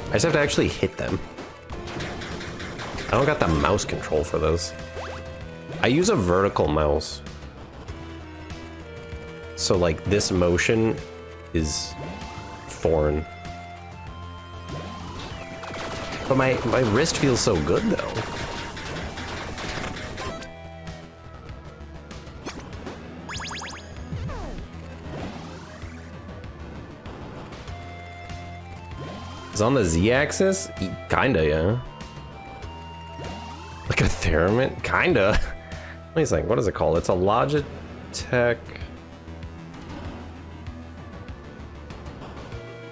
I just have to actually hit them. I don't got the mouse control for this. I use a vertical mouse. So like this motion is foreign. But my wrist feels so good though. It's on the Z-axis? Kinda, yeah. Like a Theremin? Kinda. Wait a second, what is it called? It's a Logitech...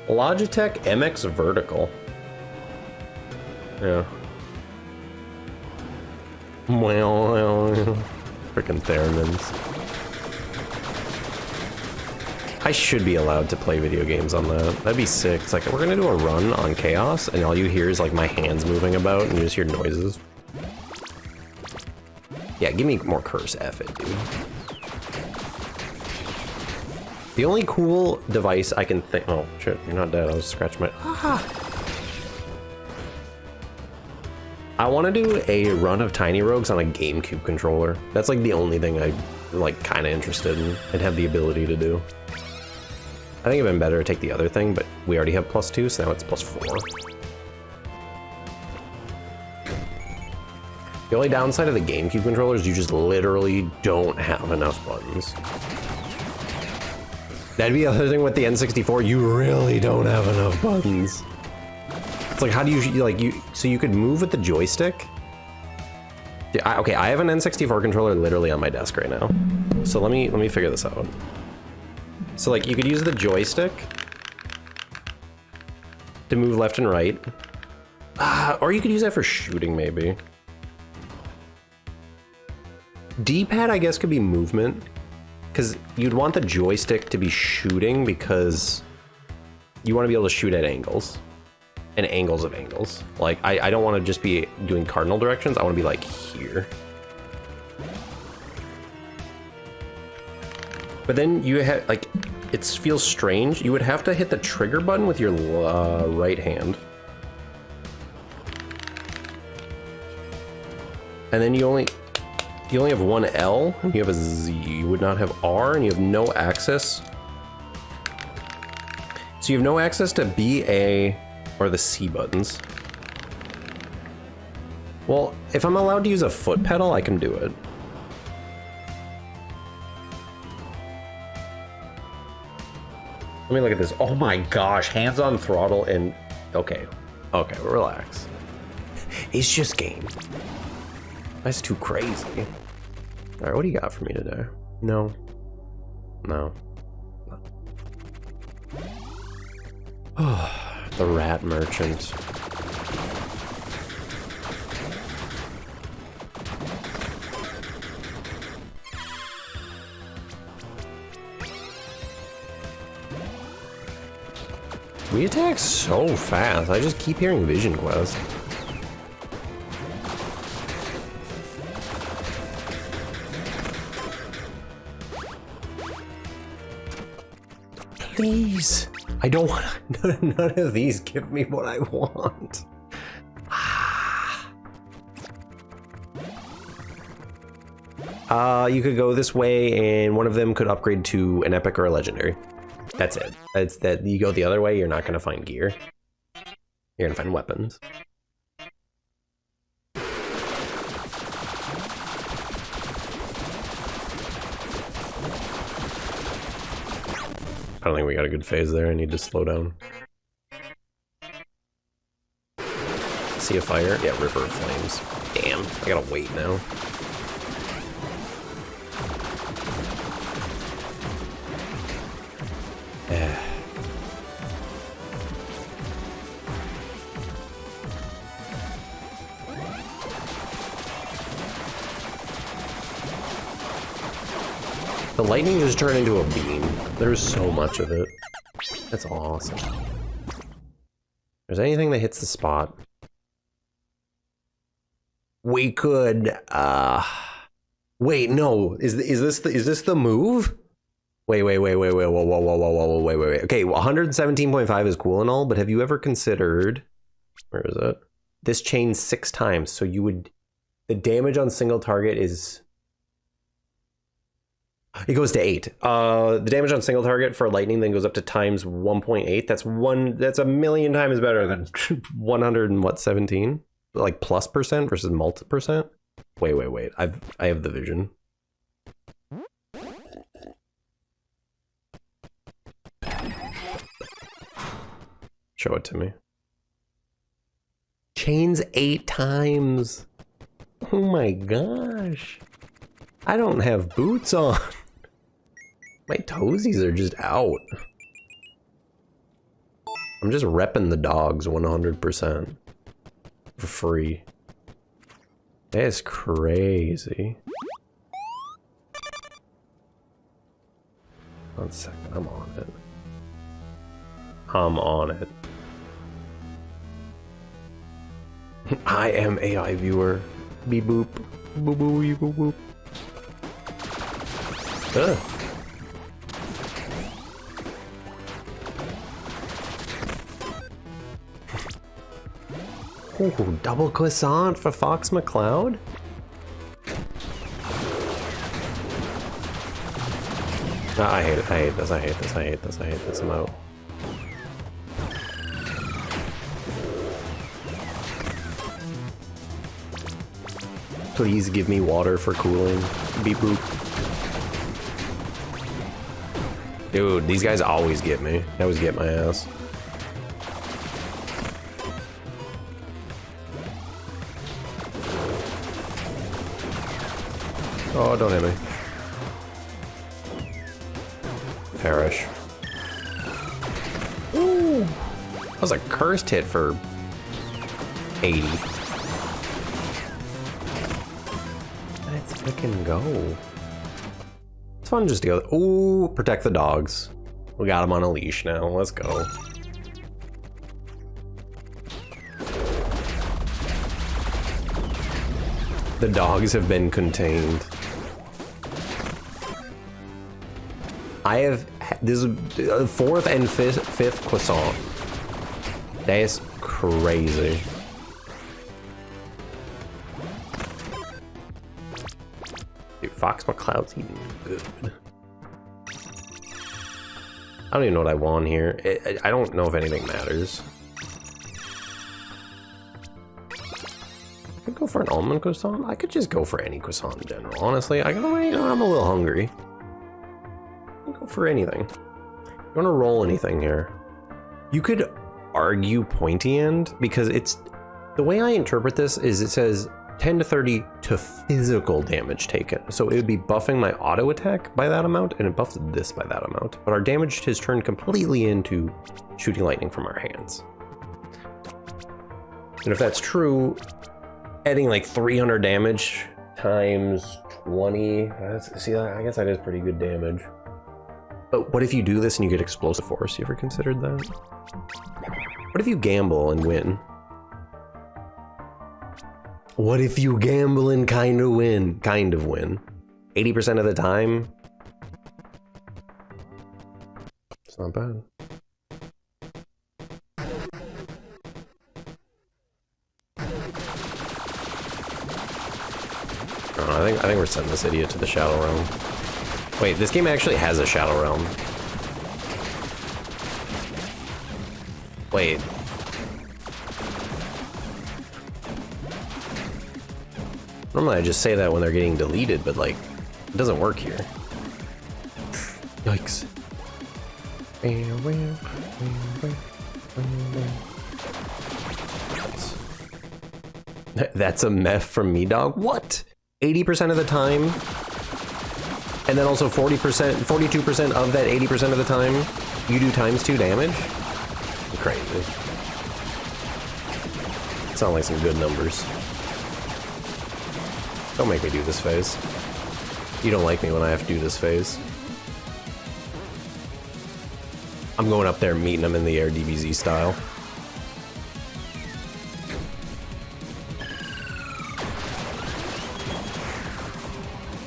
Logitech MX Vertical. Yeah. Well, freaking Theremins. I should be allowed to play video games on that. That'd be sick. It's like, we're gonna do a run on Chaos, and all you hear is like my hands moving about, and you just hear noises. Yeah, give me more curse, F it, dude. The only cool device I can think... Oh, shit, you're not dead. I was scratching my... Ah. I want to do a run of Tiny Rogues on a GameCube controller. That's like the only thing I'm like kind of interested in and have the ability to do. I think it'd been better to take the other thing, but we already have +2, so now it's +4. The only downside of the GameCube controller is you just literally don't have enough buttons. That'd be the other thing with the N64, you really don't have enough buttons. It's like, how do you, like, so you could move with the joystick? Okay, I have an N64 controller literally on my desk right now. So let me figure this out. So like, you could use the joystick to move left and right. Or you could use that for shooting, maybe. D-pad, I guess, could be movement. Because you'd want the joystick to be shooting because you want to be able to shoot at angles. and angles of angles. Like, I don't want to just be doing cardinal directions. I want to be like here. But then you have, like, it feels strange. You would have to hit the trigger button with your right hand. And then you only have one L, and you have a Z. You would not have R, and you have no access. So you have no access to B, A, or the C buttons. Well, if I'm allowed to use a foot pedal, I can do it. Let me look at this. Oh my gosh, hands on throttle and... Okay, relax. It's just game. That's too crazy. All right, what do you got for me today? No. Oh, the rat merchant. We attack so fast. I just keep hearing Vision Quest. Please. I don't want none of these give me what I want. You could go this way and one of them could upgrade to an epic or a legendary. That's it. It's that you go the other way, you're not gonna find gear. You're gonna find weapons. I don't think we got a good phase there. I need to slow down. See a fire? Yeah, river of flames. Damn, I gotta wait now. The lightning just turned into a beam. There's so much of it. That's awesome. If there's anything that hits the spot. We could wait, no. Is this the move? Wait, whoa. Okay, well, 117.5 is cool and all, but have you ever considered, where is it? This chains 6 times, so you would, the damage on single target is, it goes to 8. The damage on single target for lightning then goes up to times 1.8. That's a million times better than 117? Like plus percent versus multi percent? Wait. I have the vision. Show it to me. Chains 8 times. Oh my gosh. I don't have boots on. My toesies are just out. I'm just repping the dogs 100% for free. That's crazy. 1 second, I'm on it. I'm on it. I am AI viewer. Beep boop. Boop boop boop boop. Ugh. Ooh, double croissant for Fox McCloud? I hate it. I hate this. I'm out. Please give me water for cooling. Beep boop. Dude, these guys always get me. They always get my ass. Oh, don't hit me. Perish. Ooh! That was a cursed hit for 80. Let's frickin' go. It's fun just to go. Ooh, protect the dogs. We got them on a leash now. Let's go. The dogs have been contained. I have this is fourth and fifth croissant. That is crazy. Dude, Fox McCloud's eating good. I don't even know what I want here. I don't know if anything matters. I could go for an almond croissant. I could just go for any croissant in general. Honestly, I'm a little hungry. Go for anything. You want to roll anything here? You could argue pointy end because it's the way I interpret this is it says 10 to 30 to physical damage taken. So it would be buffing my auto attack by that amount and it buffs this by that amount. But our damage has turned completely into shooting lightning from our hands. And if that's true, adding like 300 damage times 20, see, I guess that is pretty good damage. But what if you do this and you get explosive force? You ever considered that? What if you gamble and win? What if you gamble and kind of win? 80% of the time? It's not bad. I think we're sending this idiot to the Shadow Realm. Wait, this game actually has a Shadow Realm. Wait. Normally I just say that when they're getting deleted, but like, it doesn't work here. Yikes. That's a meth from me, dog. What? 80% of the time? And then also 40%, 42% of that 80% of the time, you do ×2 damage? Crazy. Sound like some good numbers. Don't make me do this phase. You don't like me when I have to do this phase. I'm going up there and meeting them in the air DBZ style.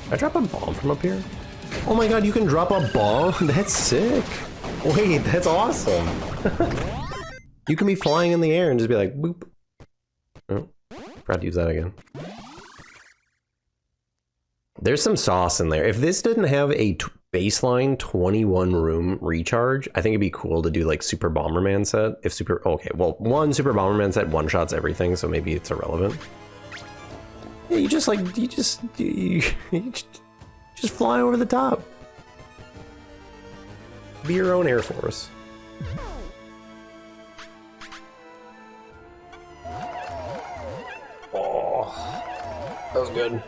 Did I drop a bomb from up here? Oh my god, you can drop a bomb? That's sick. Wait, that's awesome. You can be flying in the air and just be like, boop. Oh, forgot to use that again. There's some sauce in there. If this didn't have a baseline 21 room recharge, I think it'd be cool to do like Super Bomberman set. If Super, okay, well, one Super Bomberman set one-shots everything, so maybe it's irrelevant. Yeah, you just fly over the top. Be your own Air Force. Oh, that was good.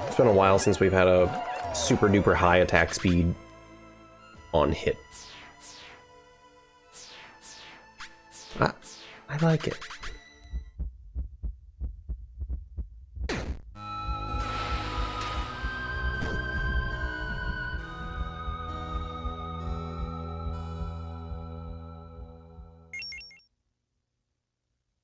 It's been a while since we've had a super duper high attack speed on hit. I like it.